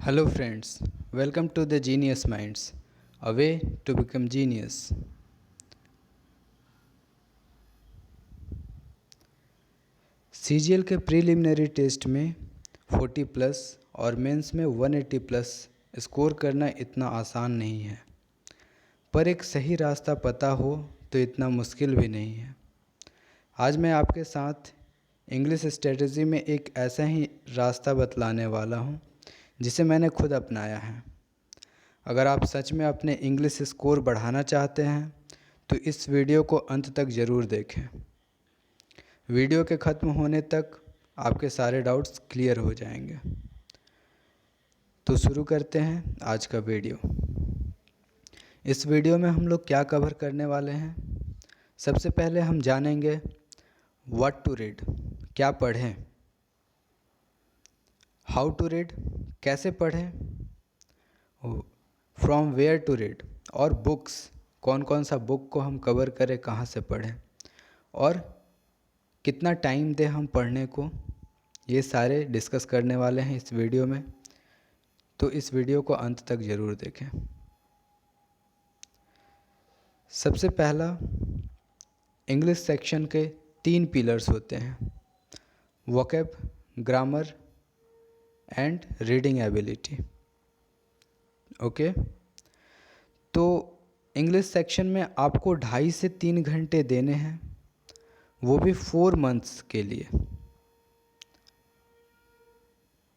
Hello, friends. Welcome to the Genius Minds, a way to become genius. CGL के preliminary test में 40 plus और mains में 180 plus score करना इतना आसान नहीं है, पर एक सही रास्ता पता हो तो इतना मुश्किल भी नहीं है। आज मैं आपके साथ इंग्लिश स्ट्रेटजी में एक ऐसा ही रास्ता बतलाने वाला हूँ जिसे मैंने खुद अपनाया है। अगर आप सच में अपने इंग्लिश स्कोर बढ़ाना चाहते हैं तो इस वीडियो को अंत तक ज़रूर देखें। वीडियो के ख़त्म होने तक आपके सारे डाउट्स क्लियर हो जाएंगे। तो शुरू करते हैं आज का वीडियो। इस वीडियो में हम लोग क्या कवर करने वाले हैं। सबसे पहले हम जानेंगे व्हाट टू रीड, क्या पढ़ें, हाउ टू रीड, कैसे पढ़ें, फ्रॉम वेयर टू रीड, और बुक्स, कौन कौन सा बुक को हम कवर करें, कहाँ से पढ़ें, और कितना टाइम दें हम पढ़ने को। ये सारे डिस्कस करने वाले हैं इस वीडियो में, तो इस वीडियो को अंत तक ज़रूर देखें। सबसे पहला, इंग्लिश सेक्शन के 3 पिलर्स होते हैं, vocab, grammar and reading ability. Okay, तो इंग्लिश सेक्शन में आपको 2.5 से 3 घंटे देने हैं, वो भी 4 मंथ्स के लिए।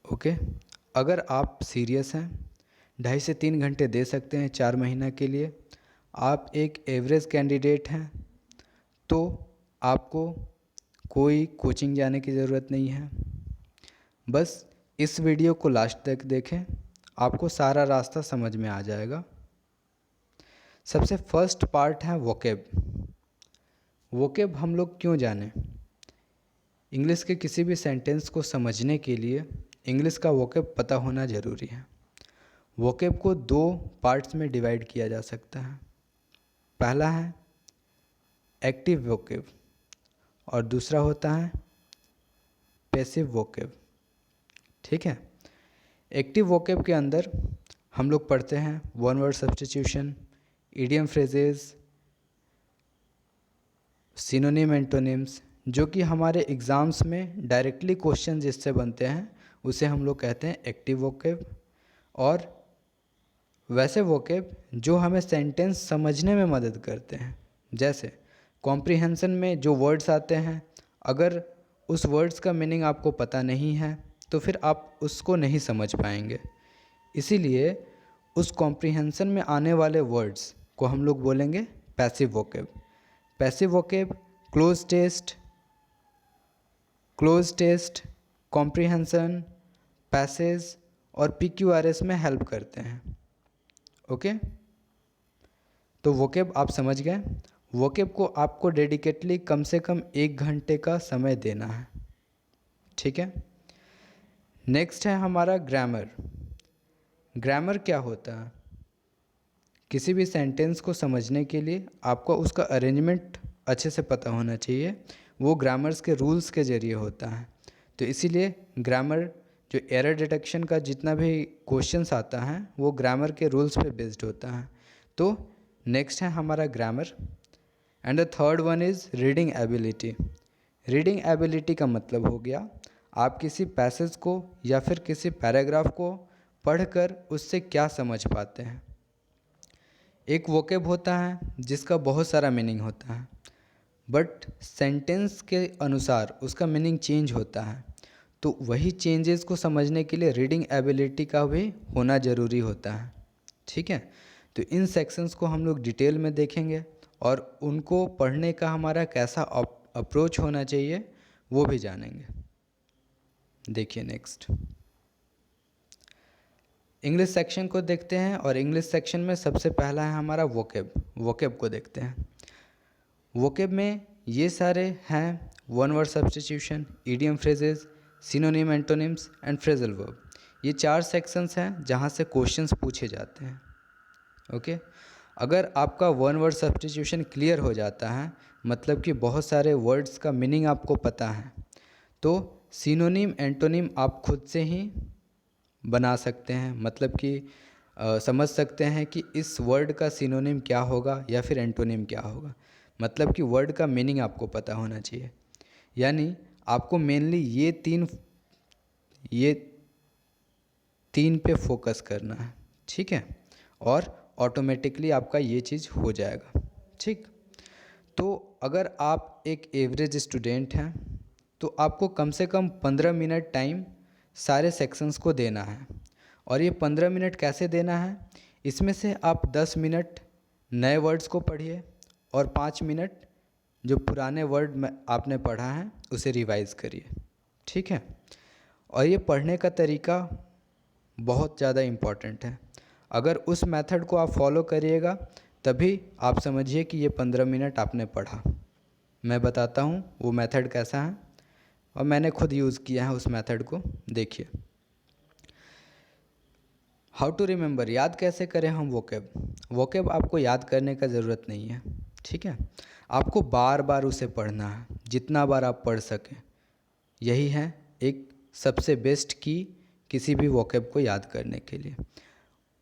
ओके, अगर आप सीरियस हैं 2.5 से 3 घंटे दे सकते हैं 4 महीना के लिए, आप एक एवरेज कैंडिडेट हैं, तो आपको कोई कोचिंग जाने की ज़रूरत नहीं है। बस इस वीडियो को लास्ट तक देखें, आपको सारा रास्ता समझ में आ जाएगा। सबसे फर्स्ट पार्ट है वोकैब। वोकैब हम लोग क्यों जानें? इंग्लिश के किसी भी सेंटेंस को समझने के लिए इंग्लिश का वोकैब पता होना ज़रूरी है। वोकैब को 2 पार्ट्स में डिवाइड किया जा सकता है। पहला है एक्टिव वोकैब और दूसरा होता है पैसिव वोकैब। ठीक है, एक्टिव वोकैब के अंदर हम लोग पढ़ते हैं one word substitution, idiom phrases, synonym antonyms, जो कि हमारे एग्ज़ाम्स में डायरेक्टली क्वेश्चन जिससे बनते हैं उसे हम लोग कहते हैं एक्टिव वोकैब। और वैसे वोकैब जो हमें सेंटेंस समझने में मदद करते हैं, जैसे कॉम्प्रिहेंशन में जो वर्ड्स आते हैं, अगर उस वर्ड्स का मीनिंग आपको पता नहीं है तो फिर आप उसको नहीं समझ पाएंगे। इसीलिए उस कॉम्प्रिहेंशन में आने वाले वर्ड्स को हम लोग बोलेंगे passive vocab. Passive vocab cloze test, comprehension, passage और PQRS में हेल्प करते हैं। ओके, तो वोकैब आप समझ गए। वोकैब को आपको डेडिकेटली कम से कम 1 घंटे का समय देना है। ठीक है, नेक्स्ट है हमारा ग्रामर। ग्रामर क्या होता है? किसी भी सेंटेंस को समझने के लिए आपको उसका अरेंजमेंट अच्छे से पता होना चाहिए। वो ग्रामर्स के रूल्स के ज़रिए होता है। तो इसीलिए ग्रामर जो एरर डिटेक्शन का जितना भी क्वेश्चंस आता है वो ग्रामर के रूल्स पे बेस्ड होता है। तो नेक्स्ट है हमारा grammar and the third one is reading ability. Reading ability का मतलब हो गया आप किसी पैसेज को या फिर किसी पैराग्राफ को पढ़कर उससे क्या समझ पाते हैं। एक वोकैब होता है जिसका बहुत सारा मीनिंग होता है, बट सेंटेंस के अनुसार उसका मीनिंग चेंज होता है। तो वही चेंजेस को समझने के लिए रीडिंग एबिलिटी का भी होना ज़रूरी होता है। ठीक है, तो इन सेक्शंस को हम लोग डिटेल में देखेंगे और उनको पढ़ने का हमारा कैसा अप्रोच होना चाहिए वो भी जानेंगे। देखिए नेक्स्ट इंग्लिश सेक्शन को देखते हैं, और इंग्लिश सेक्शन में सबसे पहला है हमारा वोकैब। वोकैब को देखते हैं। वोकैब में ये सारे हैं one word substitution, idiom phrases, synonym antonyms and phrasal verb. ये 4 सेक्शंस हैं जहाँ से क्वेश्चंस पूछे जाते हैं। ओके, अगर आपका वन वर्ड सब्स्टिट्यूशन क्लियर हो जाता है, मतलब कि बहुत सारे वर्ड्स का मीनिंग आपको पता है, तो सिनोनिम एंटोनिम आप खुद से ही बना सकते हैं, मतलब कि समझ सकते हैं कि इस वर्ड का सिनोनिम क्या होगा या फिर एंटोनिम क्या होगा। मतलब कि वर्ड का मीनिंग आपको पता होना चाहिए। यानी आपको मेनली ये तीन पे फोकस करना है, ठीक है, और ऑटोमेटिकली आपका ये चीज़ हो जाएगा, ठीक। तो अगर आप एक एवरेज स्टूडेंट हैं तो आपको कम से कम 15 मिनट टाइम सारे सेक्शंस को देना है। और ये 15 मिनट कैसे देना है, इसमें से आप 10 मिनट नए वर्ड्स को पढ़िए और 5 मिनट जो पुराने वर्ड में आपने पढ़ा है उसे रिवाइज करिए, ठीक है। और ये पढ़ने का तरीका बहुत ज़्यादा इम्पॉर्टेंट है। अगर उस मेथड को आप फॉलो करिएगा तभी आप समझिए कि ये 15 मिनट आपने पढ़ा। मैं बताता हूँ वो मेथड कैसा है और मैंने खुद यूज़ किया है उस मेथड को, देखिए। हाउ टू रिमेंबर, याद कैसे करें हम वोकेब आपको याद करने का ज़रूरत नहीं है, ठीक है। आपको बार बार उसे पढ़ना है, जितना बार आप पढ़ सकें। यही है एक सबसे बेस्ट की किसी भी वोकेब को याद करने के लिए।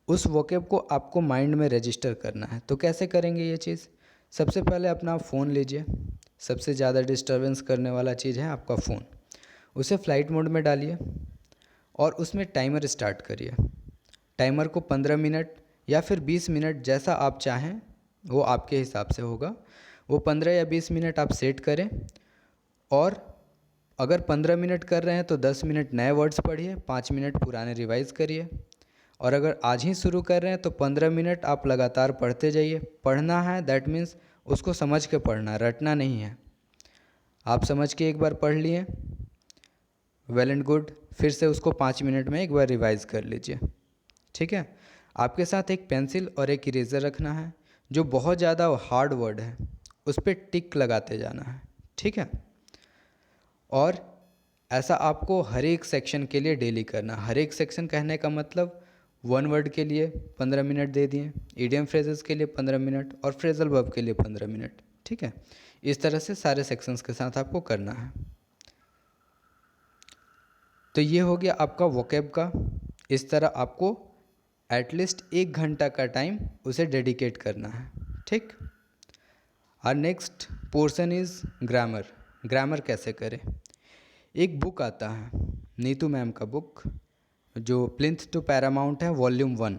उस वोकेब को आपको माइंड में रजिस्टर करना है। तो कैसे करेंगे ये चीज़? सबसे पहले अपना फ़ोन लीजिए। सबसे ज़्यादा डिस्टर्बेंस करने वाला चीज़ है आपका फ़ोन। उसे फ्लाइट मोड में डालिए और उसमें टाइमर स्टार्ट करिए। टाइमर को 15 मिनट या फिर 20 मिनट जैसा आप चाहें, वो आपके हिसाब से होगा। वो 15 या 20 मिनट आप सेट करें। और अगर 15 मिनट कर रहे हैं तो 10 मिनट नए वर्ड्स पढ़िए, 5 मिनट पुराने रिवाइज करिए। और अगर आज ही शुरू कर रहे हैं तो 15 मिनट आप लगातार पढ़ते जाइए। पढ़ना है दैट मीन्स उसको समझ के पढ़ना, रटना नहीं है। आप समझ के एक बार पढ़ लिए, वेल एंड गुड, फिर से उसको 5 मिनट में एक बार रिवाइज कर लीजिए, ठीक है। आपके साथ एक पेंसिल और एक इरेज़र रखना है। जो बहुत ज़्यादा हार्ड वर्ड है उस पर टिक लगाते जाना है, ठीक है। और ऐसा आपको हर एक सेक्शन के लिए डेली करना। हर एक सेक्शन कहने का मतलब वन वर्ड के लिए 15 मिनट दे दिए, इडियम फ्रेजेस के लिए 15 मिनट और फ्रेजल वर्ब के लिए 15 मिनट, ठीक है। इस तरह से सारे सेक्शंस के साथ आपको करना है। तो ये हो गया आपका वोकेब का। इस तरह आपको एटलीस्ट 1 घंटा का टाइम उसे डेडिकेट करना है, ठीक। और next portion is grammar. Grammar कैसे करें? एक बुक आता है, नीतू मैम का बुक, जो प्लिंथ टू पैरामाउंट है, वॉल्यूम 1।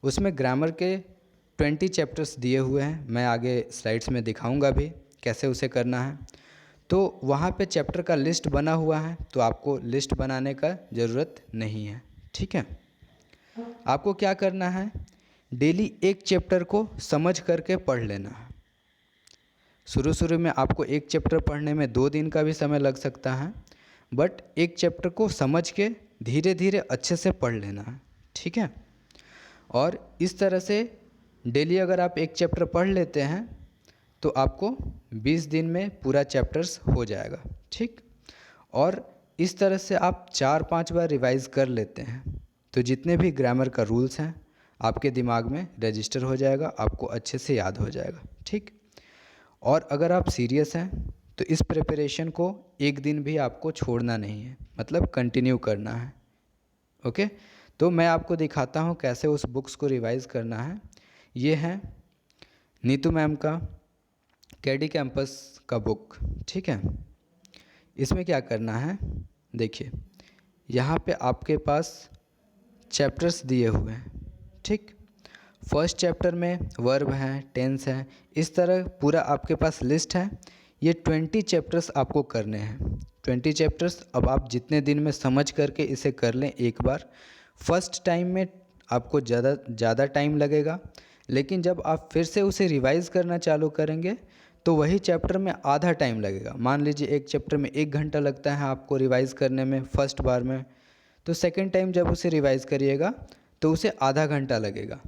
उसमें ग्रामर के 20 चैप्टर्स दिए हुए हैं। मैं आगे स्लाइड्स में दिखाऊंगा भी कैसे उसे करना है। तो वहाँ पे चैप्टर का लिस्ट बना हुआ है, तो आपको लिस्ट बनाने का ज़रूरत नहीं है, ठीक है। आपको क्या करना है, डेली एक चैप्टर को समझ करके पढ़ लेना है। शुरू में आपको एक चैप्टर पढ़ने में 2 दिन का भी समय लग सकता है, बट एक चैप्टर को समझ के धीरे धीरे अच्छे से पढ़ लेना है, ठीक है। और इस तरह से डेली अगर आप एक चैप्टर पढ़ लेते हैं तो आपको 20 दिन में पूरा चैप्टर्स हो जाएगा, ठीक। और इस तरह से आप 4-5 बार रिवाइज़ कर लेते हैं तो जितने भी ग्रामर का रूल्स हैं आपके दिमाग में रजिस्टर हो जाएगा, आपको अच्छे से याद हो जाएगा, ठीक। और अगर आप सीरियस हैं तो इस प्रिपरेशन को एक दिन भी आपको छोड़ना नहीं है, मतलब कंटिन्यू करना है, ओके। तो मैं आपको दिखाता हूँ कैसे उस बुक्स को रिवाइज़ करना है। ये है नीतू मैम का कैडी कैंपस का बुक, ठीक है। इसमें क्या करना है, देखिए यहाँ पे आपके पास चैप्टर्स दिए हुए हैं, ठीक। फर्स्ट चैप्टर में वर्ब हैं, टेंस हैं, इस तरह पूरा आपके पास लिस्ट है। ये 20 चैप्टर्स आपको करने हैं। 20 चैप्टर्स अब आप जितने दिन में समझ करके इसे कर लें एक बार। फर्स्ट टाइम में आपको ज़्यादा टाइम लगेगा, लेकिन जब आप फिर से उसे रिवाइज़ करना चालू करेंगे तो वही चैप्टर में आधा टाइम लगेगा। मान लीजिए एक चैप्टर में 1 घंटा लगता है आपको रिवाइज़ करने में फर्स्ट बार में, तो सेकेंड टाइम जब उसे रिवाइज़ करिएगा तो उसे आधा घंटा लगेगा।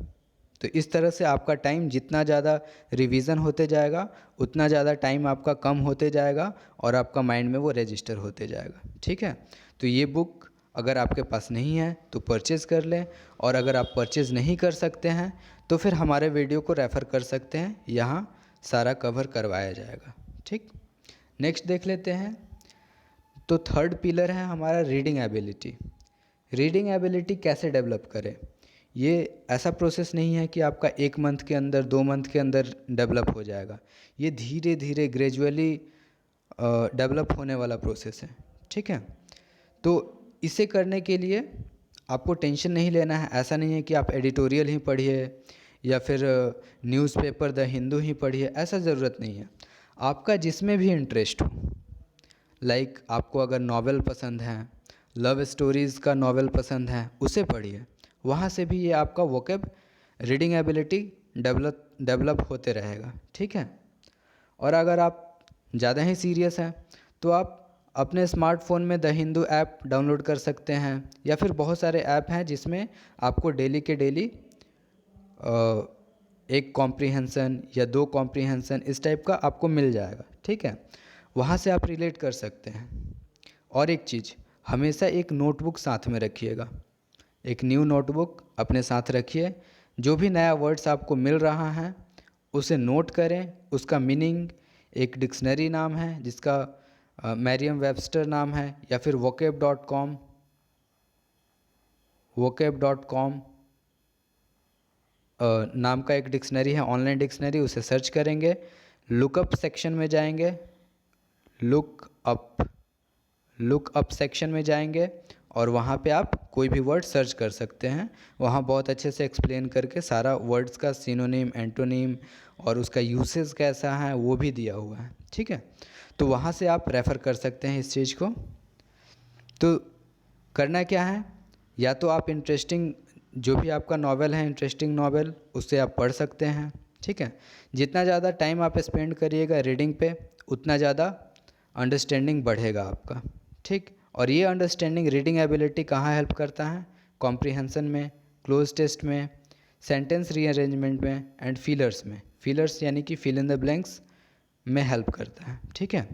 तो इस तरह से आपका टाइम जितना ज़्यादा रिवीजन होते जाएगा उतना ज़्यादा टाइम आपका कम होते जाएगा और आपका माइंड में वो रजिस्टर होते जाएगा, ठीक है। तो ये बुक अगर आपके पास नहीं है तो परचेज़ कर लें, और अगर आप परचेज़ नहीं कर सकते हैं तो फिर हमारे वीडियो को रेफ़र कर सकते हैं, यहाँ सारा कवर करवाया जाएगा, ठीक। नेक्स्ट देख लेते हैं। तो थर्ड पिलर है हमारा रीडिंग एबिलिटी। रीडिंग एबिलिटी कैसे डेवलप करें? ये ऐसा प्रोसेस नहीं है कि आपका 1 मंथ के अंदर 2 मंथ के अंदर डेवलप हो जाएगा। ये धीरे धीरे ग्रेजुअली डेवलप होने वाला प्रोसेस है, ठीक है। तो इसे करने के लिए आपको टेंशन नहीं लेना है। ऐसा नहीं है कि आप एडिटोरियल ही पढ़िए या फिर न्यूज़पेपर द हिंदू ही पढ़िए, ऐसा ज़रूरत नहीं है। आपका जिसमें भी इंटरेस्ट हो, लाइक आपको अगर नॉवेल पसंद है, लव स्टोरीज़ का नॉवेल पसंद है, उसे पढ़िए। वहाँ से भी ये आपका वोकेब रीडिंग एबिलिटी डेवलप होते रहेगा, ठीक है। और अगर आप ज़्यादा ही सीरियस हैं तो आप अपने स्मार्टफ़ोन में द हिंदू ऐप डाउनलोड कर सकते हैं, या फिर बहुत सारे ऐप हैं जिसमें आपको डेली के डेली एक कॉम्प्रीहेंसन या 2 कॉम्प्रीहेंसन इस टाइप का आपको मिल जाएगा, ठीक है। वहाँ से आप रिलेट कर सकते हैं। और एक चीज़, हमेशा एक नोटबुक साथ में रखिएगा। एक न्यू नोटबुक अपने साथ रखिए। जो भी नया वर्ड्स आपको मिल रहा है उसे नोट करें, उसका मीनिंग, एक डिक्शनरी नाम है जिसका मैरियम वेबस्टर नाम है, या फिर vocab.com नाम का एक डिक्शनरी है, ऑनलाइन डिक्शनरी, उसे सर्च करेंगे। लुकअप सेक्शन में जाएंगे, लुकअप सेक्शन में जाएंगे और वहाँ पे आप कोई भी वर्ड सर्च कर सकते हैं। वहाँ बहुत अच्छे से एक्सप्लेन करके सारा वर्ड्स का सिनोनिम, एंटोनिम और उसका यूसेज कैसा है वो भी दिया हुआ है, ठीक है। तो वहाँ से आप रेफ़र कर सकते हैं इस चीज़ को। तो करना क्या है, या तो आप इंटरेस्टिंग जो भी आपका नॉवेल है, इंटरेस्टिंग नॉवेल, उससे आप पढ़ सकते हैं, ठीक है। जितना ज़्यादा टाइम आप स्पेंड करिएगा रीडिंग पे, उतना ज़्यादा अंडरस्टैंडिंग बढ़ेगा आपका, ठीक। और ये अंडरस्टैंडिंग रीडिंग एबिलिटी कहाँ हेल्प करता है? कॉम्प्रीहेंसन में, क्लोज टेस्ट में, सेंटेंस रीअरेंजमेंट में एंड फीलर्स में। फीलर्स यानी कि फिल इन द ब्लैंक्स में हेल्प करता है, ठीक है।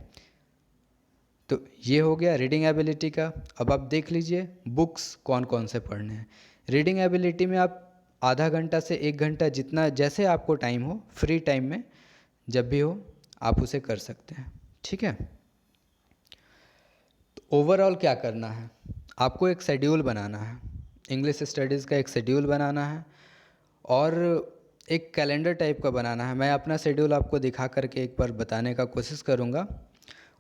तो ये हो गया रीडिंग एबिलिटी का। अब आप देख लीजिए बुक्स कौन कौन से पढ़ने हैं। रीडिंग एबिलिटी में आप आधा घंटा से 1 घंटा, जितना जैसे आपको टाइम हो, फ्री टाइम में जब भी हो आप उसे कर सकते हैं, ठीक है। तो ओवरऑल क्या करना है, आपको एक शेड्यूल बनाना है, इंग्लिश स्टडीज़ का एक शेड्यूल बनाना है और एक कैलेंडर टाइप का बनाना है। मैं अपना शेड्यूल आपको दिखा करके एक बार बताने का कोशिश करूँगा।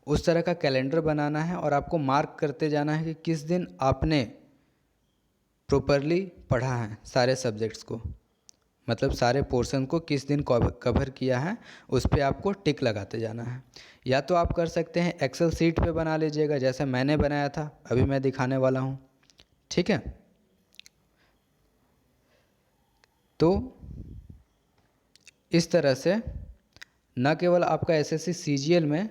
उस तरह का कैलेंडर बनाना है और आपको मार्क करते जाना है कि किस दिन आपने प्रॉपरली पढ़ा है सारे सब्जेक्ट्स को, मतलब सारे पोर्शन को किस दिन कवर किया है, उस पर आपको टिक लगाते जाना है। या तो आप कर सकते हैं एक्सेल सीट पे बना लीजिएगा, जैसे मैंने बनाया था, अभी मैं दिखाने वाला हूँ, ठीक है। तो इस तरह से न केवल आपका एसएससी सीजीएल में,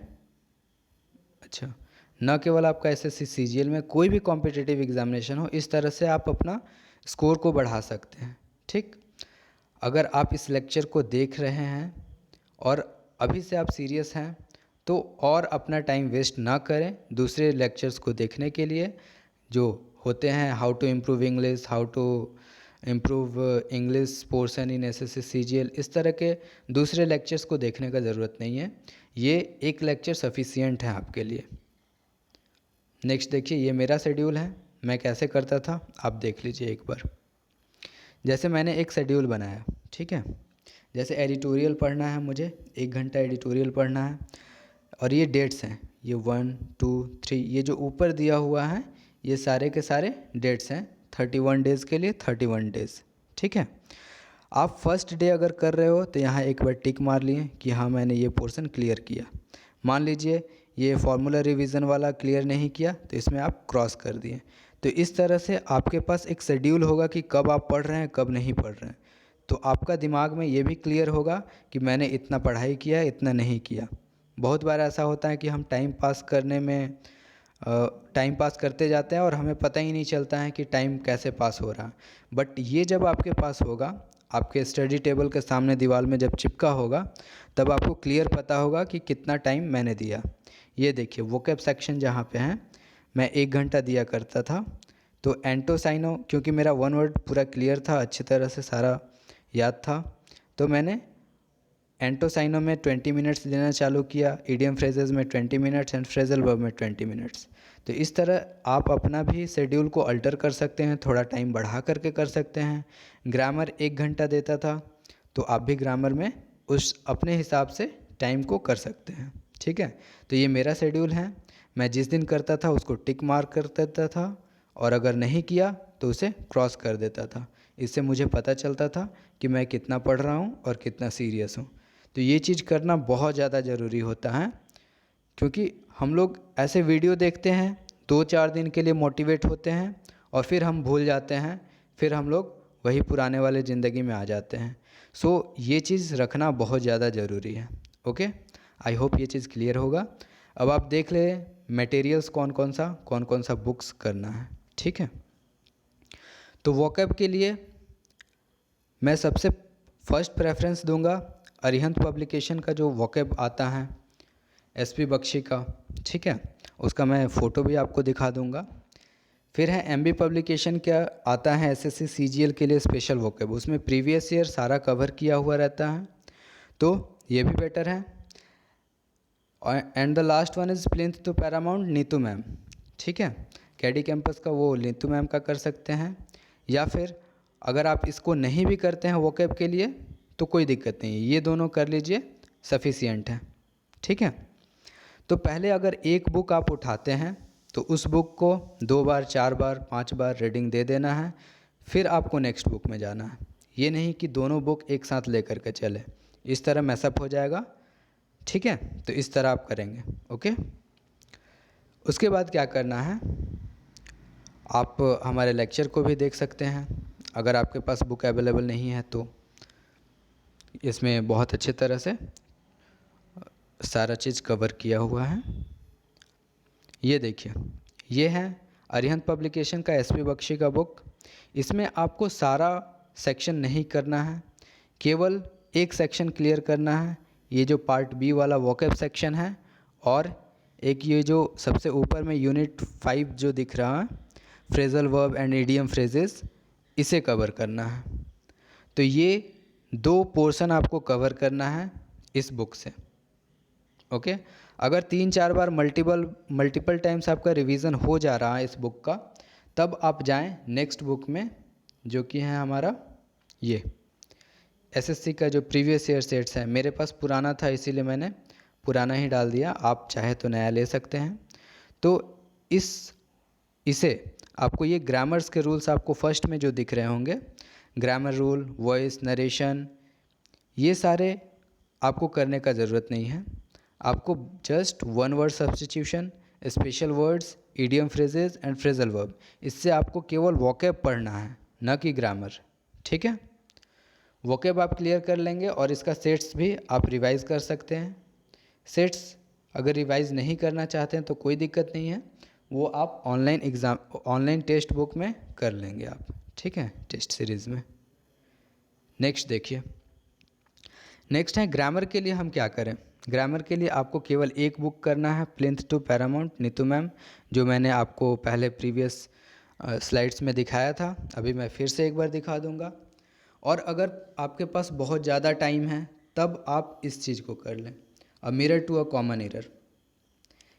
न केवल आपका एसएससी सीजीएल में, कोई भी कॉम्पिटिटिव एग्जामिनेशन हो, इस तरह से आप अपना स्कोर को बढ़ा सकते हैं, ठीक। अगर आप इस लेक्चर को देख रहे हैं और अभी से आप सीरियस हैं तो और अपना टाइम वेस्ट ना करें दूसरे लेक्चर्स को देखने के लिए जो होते हैं, how to improve English, how to improve English portion in SSC CGL, इस तरह के दूसरे लेक्चर्स को देखने का ज़रूरत नहीं है। ये एक लेक्चर सफिशियंट है आपके लिए। नेक्स्ट देखिए, ये मेरा शेड्यूल है, मैं कैसे करता था आप देख लीजिए एक बार। जैसे मैंने एक शेड्यूल बनाया, ठीक है। जैसे एडिटोरियल पढ़ना है मुझे, 1 घंटा एडिटोरियल पढ़ना है और ये डेट्स हैं, ये 1 2 3, ये जो ऊपर दिया हुआ है ये सारे के सारे डेट्स हैं 31 डेज़ के लिए, 31 डेज़, ठीक है। आप फर्स्ट डे अगर कर रहे हो तो यहाँ एक बार टिक मार लिए कि हाँ मैंने ये पोर्शन क्लियर किया। मान लीजिए ये फार्मूला रिवीजन वाला क्लियर नहीं किया तो इसमें आप क्रॉस कर दिए। तो इस तरह से आपके पास एक शेड्यूल होगा कि कब आप पढ़ रहे हैं, कब नहीं पढ़ रहे हैं। तो आपका दिमाग में ये भी क्लियर होगा कि मैंने इतना पढ़ाई किया है, इतना नहीं किया। बहुत बार ऐसा होता है कि हम टाइम पास करने में टाइम पास करते जाते हैं और हमें पता ही नहीं चलता है कि टाइम कैसे पास हो रहा है। बट ये जब आपके पास होगा, आपके स्टडी टेबल के सामने दीवार में जब चिपका होगा, तब आपको क्लियर पता होगा कि कितना टाइम मैंने दिया। ये देखिए वोकैब सेक्शन जहाँ पे है, मैं 1 घंटा दिया करता था। तो एंटोसाइनो, क्योंकि मेरा 1 वर्ड पूरा क्लियर था, अच्छी तरह से सारा याद था, तो मैंने एंटोसाइनो में 20 मिनट्स देना चालू किया, इडियम फ्रेजेस में 20 मिनट्स एंड फ्रेजल वर्ब में 20 मिनट्स। तो इस तरह आप अपना भी शेड्यूल को अल्टर कर सकते हैं, थोड़ा टाइम बढ़ा करके कर सकते हैं। ग्रामर 1 घंटा देता था तो आप भी ग्रामर में उस अपने हिसाब से टाइम को कर सकते हैं। ठीक है, तो ये मेरा शेड्यूल है। मैं जिस दिन करता था उसको टिक मार्क कर देता था और अगर नहीं किया तो उसे क्रॉस कर देता था। इससे मुझे पता चलता था कि मैं कितना पढ़ रहा हूँ और कितना सीरियस हूँ। तो ये चीज़ करना बहुत ज़्यादा ज़रूरी होता है, क्योंकि हम लोग ऐसे वीडियो देखते हैं, 2-4 दिन के लिए मोटिवेट होते हैं और फिर हम भूल जाते हैं, फिर हम लोग वही पुराने वाले ज़िंदगी में आ जाते हैं। सो ये चीज़ रखना बहुत ज़्यादा ज़रूरी है। ओके, आई होप ये चीज़ क्लियर होगा। अब आप देख ले मटेरियल्स कौन कौन सा बुक्स करना है। ठीक है, तो वोकैब के लिए मैं सबसे फर्स्ट प्रेफरेंस दूंगा अरिहंत पब्लिकेशन का जो वोकैब आता है एसपी बख्शी का। ठीक है, उसका मैं फ़ोटो भी आपको दिखा दूंगा। फिर है एमबी पब्लिकेशन का आता है एसएससी सीजीएल के लिए स्पेशल वोकैब, उसमें प्रीवियस ईयर सारा कवर किया हुआ रहता है, तो ये भी बेटर है। And the last one is Plinth to Paramount Neetu ma'am. ठीक है, कैडी कैंपस का वो नीतू मैम का कर सकते हैं, या फिर अगर आप इसको नहीं भी करते हैं वोकैब के लिए तो कोई दिक्कत नहीं है, ये दोनों कर लीजिए, सफिशियंट है। ठीक है, तो पहले अगर एक बुक आप उठाते हैं तो उस बुक को 2 बार 4 बार 5 बार रीडिंग दे देना है, फिर आपको नेक्स्ट बुक में जाना है। ये नहीं कि दोनों बुक एक साथ लेकर के चले, इस तरह मैसअप हो जाएगा। ठीक है, तो इस तरह आप करेंगे। ओके, उसके बाद क्या करना है, आप हमारे लेक्चर को भी देख सकते हैं। अगर आपके पास बुक अवेलेबल नहीं है तो इसमें बहुत अच्छे तरह से सारा चीज़ कवर किया हुआ है। ये देखिए, ये है अरिहंत पब्लिकेशन का एसपी बख्शी का बुक। इसमें आपको सारा सेक्शन नहीं करना है, केवल एक सेक्शन क्लियर करना है, ये जो पार्ट बी वाला वोकैब सेक्शन है, और एक ये जो सबसे ऊपर में यूनिट 5 जो दिख रहा है phrasal verb and idiom phrases, इसे कवर करना है। तो ये 2 पोर्शन आपको कवर करना है इस बुक से। ओके, अगर 3-4 बार मल्टीपल टाइम्स आपका रिवीजन हो जा रहा है इस बुक का, तब आप जाएं नेक्स्ट बुक में, जो कि है हमारा ये एसएससी का जो प्रीवियस ईयर सेट्स है। मेरे पास पुराना था इसीलिए मैंने पुराना ही डाल दिया, आप चाहे तो नया ले सकते हैं। तो इसे आपको ये ग्रामर्स के रूल्स आपको फर्स्ट में जो दिख रहे होंगे, ग्रामर रूल, वॉइस, नरेशन, ये सारे आपको करने का ज़रूरत नहीं है। आपको just 1 word substitution, special words, idiom phrases and phrasal verb, इससे आपको केवल वोकैब पढ़ना है, न कि ग्रामर। ठीक है, वोकैब आप क्लियर कर लेंगे और इसका सेट्स भी आप रिवाइज़ कर सकते हैं। सेट्स अगर रिवाइज़ नहीं करना चाहते हैं तो कोई दिक्कत नहीं है, वो आप ऑनलाइन टेक्स्ट बुक में कर लेंगे आप। ठीक है, टेस्ट सीरीज़ में। नेक्स्ट देखिए, नेक्स्ट है ग्रामर के लिए हम क्या करें। ग्रामर के लिए आपको केवल एक बुक करना है, Plinth to Paramount Neetu ma'am, जो मैंने आपको पहले प्रीवियस स्लाइड्स में दिखाया था, अभी मैं फिर से एक बार दिखा दूंगा। और अगर आपके पास बहुत ज़्यादा टाइम है तब आप इस चीज़ को कर लें, a mirror to a common error.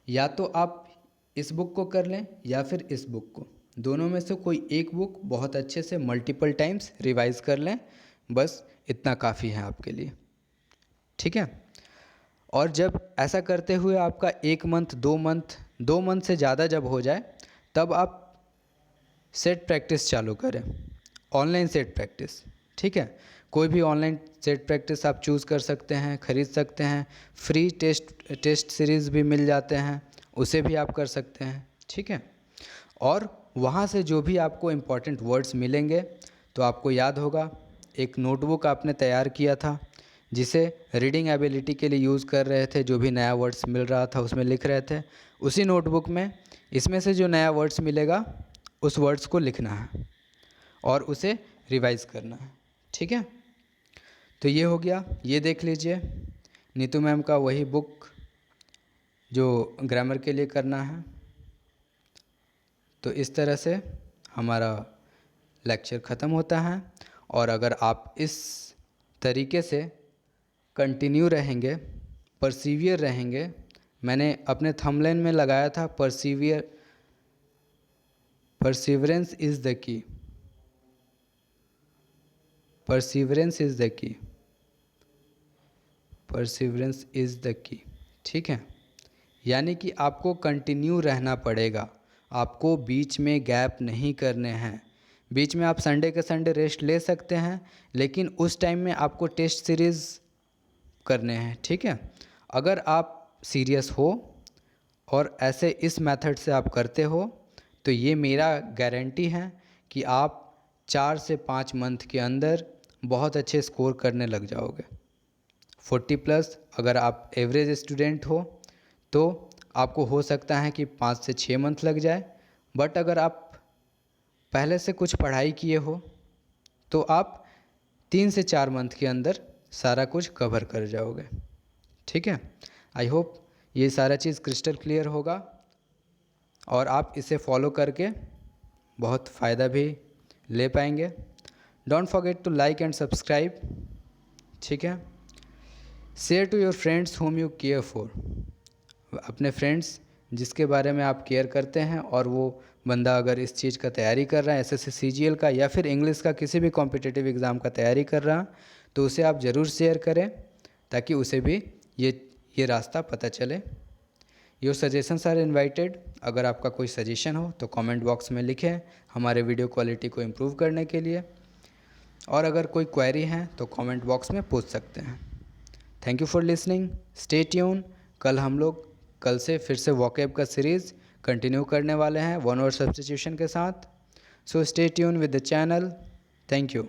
या तो आप इस बुक को कर लें या फिर इस बुक को, दोनों में से कोई एक बुक बहुत अच्छे से मल्टीपल टाइम्स रिवाइज़ कर लें, बस इतना काफ़ी है आपके लिए। ठीक है, और जब ऐसा करते हुए आपका 1 मंथ 2 मंथ से ज़्यादा जब हो जाए, तब आप सेट प्रैक्टिस चालू करें, ऑनलाइन सेट प्रैक्टिस। ठीक है, कोई भी ऑनलाइन सेट प्रैक्टिस आप चूज़ कर सकते हैं, ख़रीद सकते हैं, फ्री टेस्ट सीरीज़ भी मिल जाते हैं, उसे भी आप कर सकते हैं। ठीक है, और वहाँ से जो भी आपको इम्पॉर्टेंट वर्ड्स मिलेंगे तो आपको याद होगा एक नोटबुक आपने तैयार किया था जिसे रीडिंग एबिलिटी के लिए यूज़ कर रहे थे, जो भी नया वर्ड्स मिल रहा था उसमें लिख रहे थे। उसी नोटबुक में इसमें से जो नया वर्ड्स मिलेगा उस वर्ड्स को लिखना है और उसे रिवाइज़ करना है। ठीक है, तो ये हो गया, ये देख लीजिए नीतू मैम का वही बुक जो ग्रामर के लिए करना है। तो इस तरह से हमारा लेक्चर ख़त्म होता है, और अगर आप इस तरीके से कंटिन्यू रहेंगे, परसीवियर रहेंगे, मैंने अपने थंबनेल में लगाया था perseverance is the key, perseverance is the key, perseverance is the key, ठीक है। यानी कि आपको कंटिन्यू रहना पड़ेगा, आपको बीच में गैप नहीं करने हैं। बीच में आप संडे के संडे रेस्ट ले सकते हैं, लेकिन उस टाइम में आपको टेस्ट सीरीज़ करने हैं, ठीक है। अगर आप सीरियस हो और ऐसे इस मेथड से आप करते हो तो ये मेरा गारंटी है कि आप 4 से 5 मंथ के अंदर बहुत अच्छे स्कोर करने लग जाओगे। 40+ अगर आप एवरेज स्टूडेंट हो तो आपको हो सकता है कि 5 से 6 मंथ लग जाए, बट अगर आप पहले से कुछ पढ़ाई किए हो तो आप 3 से 4 मंथ के अंदर सारा कुछ कवर कर जाओगे, ठीक है। आई होप ये सारा चीज़ क्रिस्टल क्लियर होगा और आप इसे फॉलो करके बहुत फ़ायदा भी ले पाएंगे। Don't forget to like and subscribe, ठीक है। Share to your friends whom you care for, अपने फ्रेंड्स जिसके बारे में आप केयर करते हैं और वो बंदा अगर इस चीज़ का तैयारी कर रहा है, एसएससी सीजीएल का या फिर इंग्लिश का किसी भी कॉम्पिटिटिव एग्ज़ाम का तैयारी कर रहा, तो उसे आप ज़रूर शेयर करें ताकि उसे भी ये रास्ता पता चले। योर सजेशंस आर इनवाइटेड, अगर आपका कोई सजेशन हो तो कमेंट बॉक्स में लिखें हमारे वीडियो क्वालिटी को इम्प्रूव करने के लिए, और अगर कोई क्वेरी है तो कमेंट बॉक्स में पूछ सकते हैं। Thank you for listening, stay tune. कल से फिर से वोकैब का सीरीज़ कंटिन्यू करने वाले हैं 1 वर्ड सब्स्टिट्यूशन के साथ। So stay tune with the channel. Thank you.